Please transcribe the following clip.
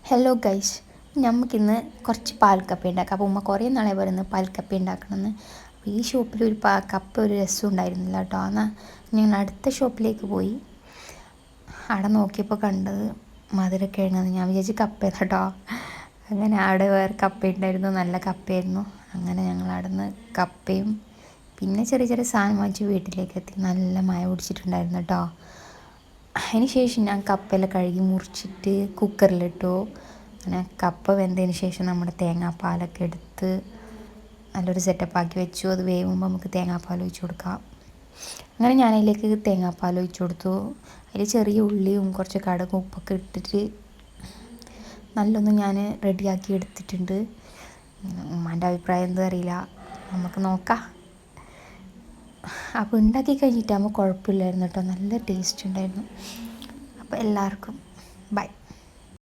Hello guys, നമുക്കിന്ന് കുറച്ച് പാൽക്കപ്പ ഉണ്ടാക്കാം. അപ്പോൾ ഉമ്മ കുറേ നാളെ പറയുന്നത് പാൽക്കപ്പ ഉണ്ടാക്കണമെന്ന്. അപ്പോൾ ഈ ഷോപ്പിൽ ഒരു കപ്പ ഒരു രസം ഉണ്ടായിരുന്നില്ല കേട്ടോ. എന്നാൽ ഞങ്ങൾ അടുത്ത ഷോപ്പിലേക്ക് പോയി. അവിടെ നോക്കിയപ്പോൾ കണ്ടത് മധുരക്കിഴങ്ങാന്ന്. ഞാൻ വിചാരിച്ച് കപ്പയാണ് കേട്ടോ. അങ്ങനെ അവിടെ വേറെ കപ്പ ഉണ്ടായിരുന്നു, നല്ല കപ്പയായിരുന്നു. അങ്ങനെ ഞങ്ങൾ അവിടെ നിന്ന് കപ്പയും പിന്നെ ചെറിയ ചെറിയ സാധനം വാങ്ങിച്ച് വീട്ടിലേക്ക് എത്തി. നല്ല മഴ പിടിച്ചിട്ടുണ്ടായിരുന്നു കേട്ടോ. അതിന് ശേഷം ഞാൻ കപ്പയെല്ലാം കഴുകി മുറിച്ചിട്ട് കുക്കറിലിട്ടു. അങ്ങനെ കപ്പ വെന്തതിന് ശേഷം നമ്മുടെ തേങ്ങാപ്പാലൊക്കെ എടുത്ത് നല്ലൊരു സെറ്റപ്പാക്കി വെച്ചു. അത് വേവുമ്പോൾ നമുക്ക് തേങ്ങാപ്പാൽ ഒഴിച്ച് കൊടുക്കാം. അങ്ങനെ ഞാൻ അതിലേക്ക് തേങ്ങാപ്പാൽ ഒഴിച്ച് കൊടുത്തു. അതിൽ ചെറിയ ഉള്ളിയും കുറച്ച് കടുകും ഉപ്പൊക്കെ ഇട്ടിട്ട് നല്ലൊന്ന് ഞാൻ റെഡിയാക്കി എടുത്തിട്ടുണ്ട്. ഉമ്മാൻ്റെ അഭിപ്രായം എന്താ അറിയില്ല, നമുക്ക് നോക്കാം. അപ്പോൾ ഉണ്ടാക്കി കഴിഞ്ഞിട്ടാകുമ്പോൾ കുഴപ്പമില്ലായിരുന്നു കേട്ടോ, നല്ല ടേസ്റ്റ് ഉണ്ടായിരുന്നു. അപ്പോൾ എല്ലാവർക്കും ബൈ.